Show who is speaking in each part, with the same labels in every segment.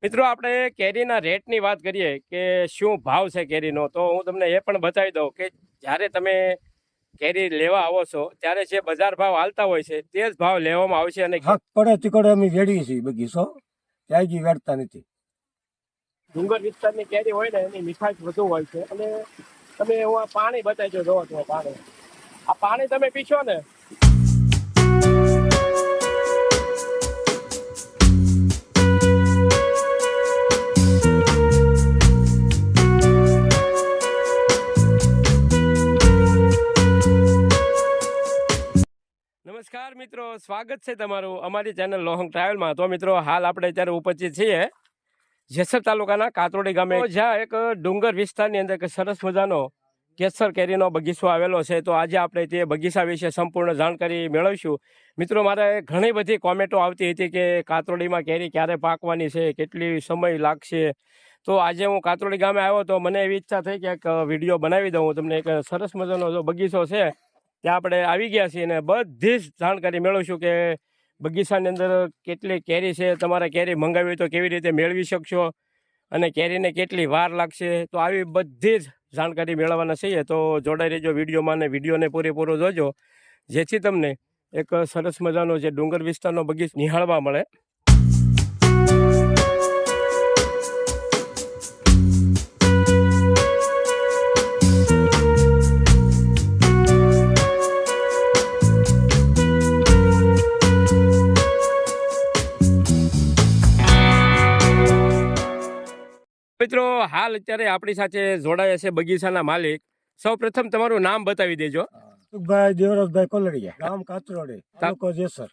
Speaker 1: મિત્રો આપણે કેરીના રેટની વાત કરીએ કે શું ભાવ છે કેરીનો, તો હું તમને એ પણ બતાવી દઉં કે જ્યારે તમે કેરી લેવા આવો છો ત્યારે જે બજાર ભાવ હાલતા હોય છે તે જ ભાવ લેવામાં આવશે. અને
Speaker 2: હક પડે તીકડે અમે વેડીએ છીએ બગીચો ત્યાંથી વેડતા નથી.
Speaker 1: ડુંગર વિસ્તારની કેરી હોય ને એની મીઠાશ વધુ હોય છે. અને તમે એવું આ પાણી બતાવી દો, જોવો છો પાણી, આ પાણી તમે પીશો ને નમસ્કાર મિત્રો, સ્વાગત છે તમારું અમારી ચેનલ લોહંગ ટ્રાવેલમાં. તો મિત્રો હાલ આપણે અત્યારે ઉપસ્થિત છીએ જેસર તાલુકાના કાતરોડી ગામે, જ્યાં એક ડુંગર વિસ્તારની અંદર એક સરસ મજાનો કેસર કેરીનો બગીચો આવેલો છે. તો આજે આપણે તે બગીચા વિશે સંપૂર્ણ જાણકારી મેળવીશું. મિત્રો મારે ઘણી બધી કોમેન્ટો આવતી હતી કે કાતરોડીમાં કેરી ક્યારે પાકવાની છે, કેટલી સમય લાગશે. તો આજે હું કાતરોડી ગામે આવ્યો તો મને એવી ઈચ્છા થઈ કે એક વિડીયો બનાવી દઉં. હું તમને એક સરસ મજાનો જો બગીચો છે ત્યાં આપણે આવી ગયા છીએ અને બધી જ જાણકારી મેળવીશું કે બગીચાની અંદર કેટલી કેરી છે, તમારે કેરી મંગાવી હોય તો કેવી રીતે મેળવી શકશો અને કેરીને કેટલી વાર લાગશે. તો આવી બધી જ જાણકારી મેળવવાના છીએ. તો જોડાઈ રહેજો વિડીયોમાં અને વિડીયોને પૂરેપૂરો જોજો, જેથી તમને એક સરસ મજાનો જે ડુંગર વિસ્તારનો બગીચો નિહાળવા મળે. મિત્રો હાલ અત્યારે આપણી સાથે જોડાયા છે બગીચાના માલિક. સૌ પ્રથમ તમારું નામ બતાવી દેજો.
Speaker 2: સુખભાઈ દેવરાજભાઈ કોલડિયા, ગામ કાતરોડી, તાલુકો જેસર.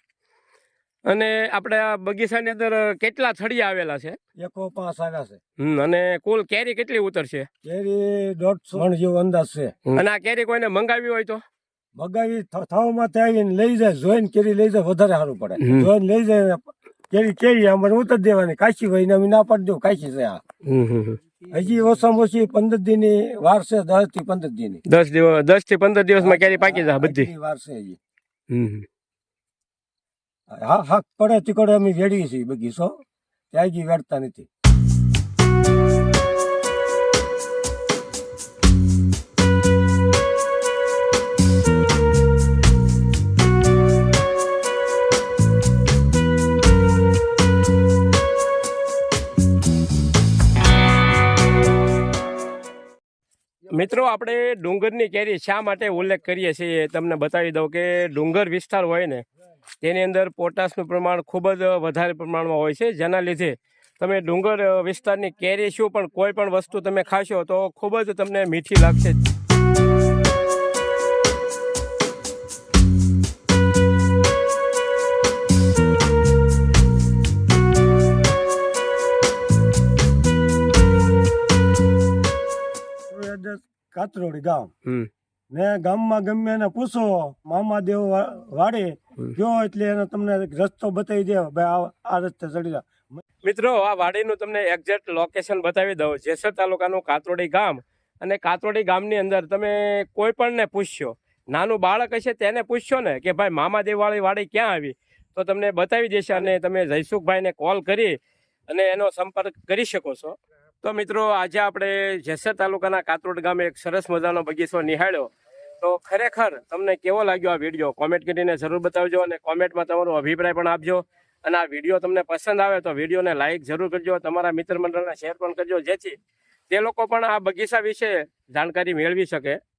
Speaker 1: અને આપણે આ બગીચાની અંદર કેટલા થડિયા આવેલા છે?
Speaker 2: 105 આવ્યા છે.
Speaker 1: અને કુલ કેરી કેટલી ઉતરશે?
Speaker 2: કેરી 150 મણ જેવો અંદાજ છે.
Speaker 1: અને આ કેરી કોઈને મંગાવી હોય તો
Speaker 2: મગાવી થાવમાં આવીને લઈ જાય, જોઈને કેરી લઈ જાય વધારે સારું પડે. જોઈને લઈ જાય કેરી અમારે ઉતર દેવાની. કાશી હોય ને અમે ના પાડી દઉં, કાશી છે આ. હજી ઓછામાં ઓછી 15 દિનની વાર છે, 10 થી 15 દિનની.
Speaker 1: 10 થી 15 દિવસમાં કેરી પાકી જાય બધી
Speaker 2: વાર છે હજી. હા હક પડે તીકડે અમે વેડીએ છીએ બગીચો ત્યાંથી વેડતા નથી.
Speaker 1: મિત્રો આપણે ડુંગરની કેરી શા માટે ઉલ્લેખ કરીએ છીએ તમને બતાવી દઉં કે ડુંગર વિસ્તાર હોય ને તેની અંદર પોટાશનું પ્રમાણ ખૂબ જ વધારે પ્રમાણમાં હોય છે, જેના લીધે તમે ડુંગર વિસ્તારની કેરી શું પણ કોઈ પણ વસ્તુ તમે ખાશો તો ખૂબ જ તમને મીઠી લાગશે.
Speaker 2: કાતરોડી ગામ ને ગામમાં ગમે એને પૂછો મામા દેવ વાડે ગયો એટલે એને તમને રસ્તો બતાવી દે, ભાઈ આ રસ્તે ચડી જાવ.
Speaker 1: મિત્રો આ વાડીનું તમને એક્ઝેક્ટ લોકેશન બતાવી દઉં. જેસર તાલુકાનું કાતરોડી ગામ, અને કાતરોડી ગામની અંદર તમે કોઈ પણને પૂછશો, નાનું બાળક હશે તેને પૂછશો ને કે ભાઈ મામાદેવ વાળી વાડી ક્યાં આવી, તો તમને બતાવી દેશે. અને તમે જયસુખભાઈને કોલ કરી અને એનો સંપર્ક કરી શકો છો. તો મિત્રો આજે આપણે જેસર તાલુકાના કાતરોડ ગામે એક સરસ મજાનો બગીચો નિહાળ્યો. તો ખરેખર તમને કેવો લાગ્યો આ વિડીયો કોમેન્ટ કરીને જરૂર બતાવજો, અને કોમેન્ટમાં તમારો અભિપ્રાય પણ આપજો. અને આ વિડીયો તમને પસંદ આવે તો વિડીયોને લાઇક જરૂર કરજો, તમારા મિત્ર મંડળને શેર પણ કરજો, જેથી તે લોકો પણ આ બગીચા વિશે જાણકારી મેળવી શકે.